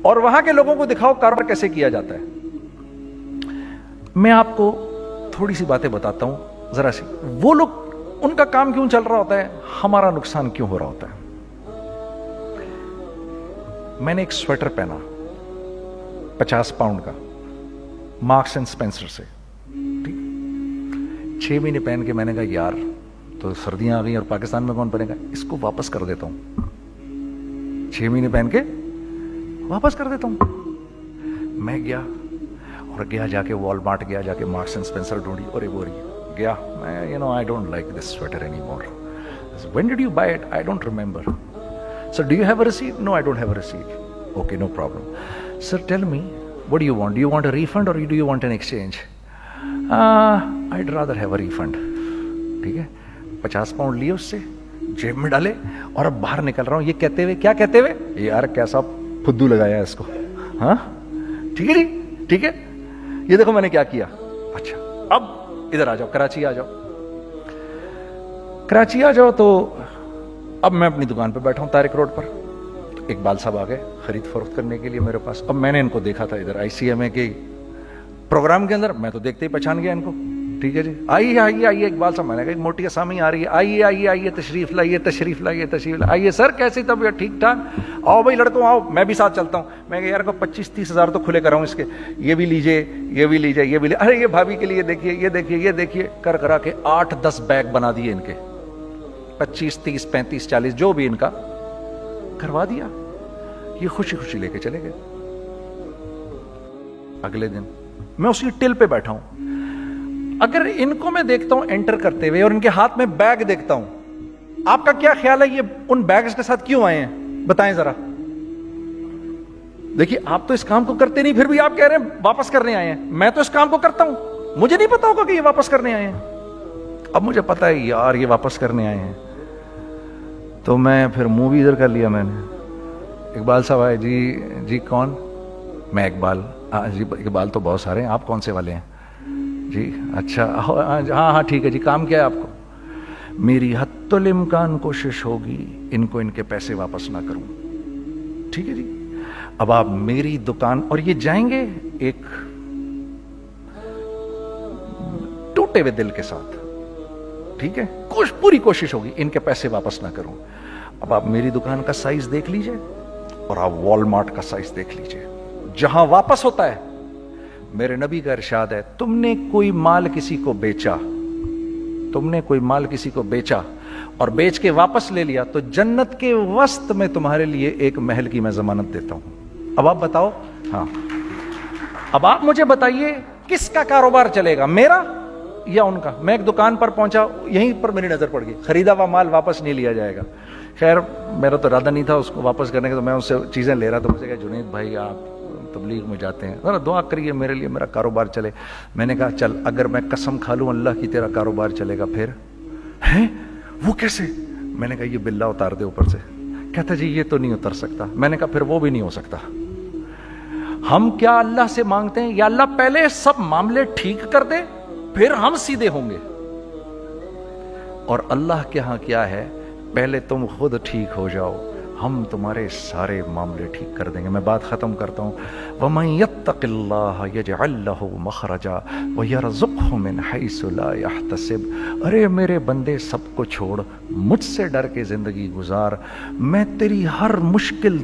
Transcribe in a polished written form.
اور وہاں کے لوگوں کو دکھاؤ کاروبار کیسے کیا جاتا ہے. میں آپ کو تھوڑی سی باتیں بتاتا ہوں ذرا سی. وہ لوگ ان کا کام کیوں چل رہا ہوتا ہے, ہمارا نقصان کیوں ہو رہا ہوتا ہے. میں نے ایک سویٹر پہنا 50 پاؤنڈ کا مارکس اینڈ اسپینسر سے, 6 مہینے پہن کے میں نے کہا یار تو سردیاں آ گئی اور پاکستان میں کون پہنے گا, اس کو واپس کر دیتا ہوں. 6 مہینے پہن کے واپس کر دیتا ہوں. میں گیا اور جا کے والمارٹ گیا, جا کے مارکس اینڈ اسپینسر ڈھونڈی اور وہ گیا. میں I don't like this sweater anymore. When did you buy it? I don't remember. Sir, do you have a receipt? No, I don't have a receipt. Okay, no problem. Sir, tell me, what do you want? Do you want a refund or do you want an exchange? I'd rather have a refund. ٹھیک ہے, 50 pound لیے اس سے, جیب میں ڈالے اور اب باہر نکل رہا ہوں. یہ کہتے ہوئے, کیا کہتے ہوئے, یار کیسا پھدو لگایا اس کو. ہاں ٹھیک ہے جی, ٹھیک ہے, یہ دیکھو میں نے کیا کیا. اچھا اب ادھر آ جاؤ, کراچی آ جاؤ. کراچی آ جاؤ تو اب میں اپنی دکان پہ بیٹھا ہوں طارق روڈ پر. اقبال صاحب آ گئے خرید فروخت کرنے کے لیے میرے پاس. اب میں نے ان کو دیکھا تھا ادھر ICMA کے پروگرام کے اندر, میں تو دیکھتے ہی پہچان گیا ان کو. ٹھیک ہے جی, آئیے آئیے آئیے اقبال صاحب. میں نے کہا ایک موٹی اسامی آ رہی ہے, آئیے آئیے آئیے, تشریف لائیے تشریف لائیے تشریف لائیے. آئیے سر, کیسی طبیعت, ٹھیک ٹھاک, آؤ بھائی لڑکوں آؤ, میں بھی ساتھ چلتا ہوں. میں کہ یار کو 25-30 ہزار تو کھلے کراؤں اس کے, یہ بھی لیجئے یہ بھی لیجئے یہ بھی لیجئے. ارے یہ بھابھی کے لیے دیکھیے, یہ دیکھیے یہ دیکھیے, کر کرا کے 8-10 بیگ بنا دیے ان کے, 25, 30, 35, 40 جو بھی ان کا کروا دیا. یہ خوشی خوشی لے کے چلے گئے. اگلے دن میں اسی ٹل پہ بیٹھا ہوں. اگر ان کو میں دیکھتا ہوں انٹر کرتے ہوئے اور ان کے ہاتھ میں بیگ دیکھتا ہوں, آپ کا کیا خیال ہے یہ ان بیگز کے ساتھ کیوں آئے ہیں, بتائیں ذرا. دیکھیے آپ تو اس کام کو کرتے نہیں, پھر بھی آپ کہہ رہے ہیں واپس کرنے آئے ہیں. میں تو اس کام کو کرتا ہوں, مجھے نہیں پتا ہوگا کہ یہ واپس کرنے آئے ہیں. اب مجھے پتا ہے یار یہ واپس کرنے آئے ہیں, تو میں پھر منہ بھی ادھر کر لیا. میں نے, اقبال صاحب آئے, جی کون, میں اقبال. جی اقبال تو بہت سارے ہیں, آپ کون سے والے ہیں جی, اچھا ہاں ہاں ٹھیک ہے جی, کام کیا ہے آپ کو. میری حتی الامکان کوشش ہوگی ان کو ان کے پیسے واپس نہ کروں. ٹھیک ہے جی, اب آپ میری دکان, اور یہ جائیں گے ایک ٹوٹے ہوئے دل کے ساتھ. ٹھیک ہے, پوری کوشش ہوگی ان کے پیسے واپس نہ کروں. اب آپ میری دکان کا سائز دیکھ لیجئے اور آپ والمارٹ کا سائز دیکھ لیجئے. جہاں واپس ہوتا ہے, میرے نبی کا ارشاد ہے, تم نے کوئی مال کسی کو بیچا, تم نے کوئی مال کسی کو بیچا اور بیچ کے واپس لے لیا, تو جنت کے وسط میں تمہارے لیے ایک محل کی میں ضمانت دیتا ہوں. اب آپ بتاؤ, ہاں اب آپ مجھے بتائیے کس کا کاروبار چلے گا, میرا یا ان کا. میں ایک دکان پر پہنچا, یہیں پر میری نظر پڑ گئی, خریدا ہوا مال واپس نہیں لیا جائے گا. خیر میرا تو ارادہ نہیں تھا اس کو واپس کرنے کا, تو میں اس سے چیزیں لے رہا. تو مجھے کہا جنید بھائی آپ تبلیغ میں جاتے ہیں, ذرا دعا کریے میرے لیے, میرا کاروبار چلے. میں نے کہا چل, اگر میں قسم کھا لوں اللہ کی تیرا کاروبار چلے گا, پھر ہیں وہ کیسے. میں نے کہا یہ بلا اتار دے اوپر سے. کہتا جی یہ تو نہیں اتر سکتا. میں نے کہا پھر وہ بھی نہیں ہو سکتا. ہم کیا اللہ سے مانگتے ہیں, یا اللہ پہلے سب معاملے ٹھیک کر دے پھر ہم سیدھے ہوں گے, اور اللہ کے ہاں کیا ہے, پہلے تم خود ٹھیک ہو جاؤ, ہم تمہارے سارے معاملے ٹھیک کر دیں گے. میں بات ختم کرتا ہوں. وَمَن يَتَّقِ اللَّهَ يَجْعَل لَّهُ مَخْرَجًا وَيَرْزُقْهُ مِنْ حَيْثُ لَا يَحْتَسِبُ. ارے میرے بندے سب کو چھوڑ, مجھ سے ڈر کے زندگی گزار, میں تیری ہر مشکل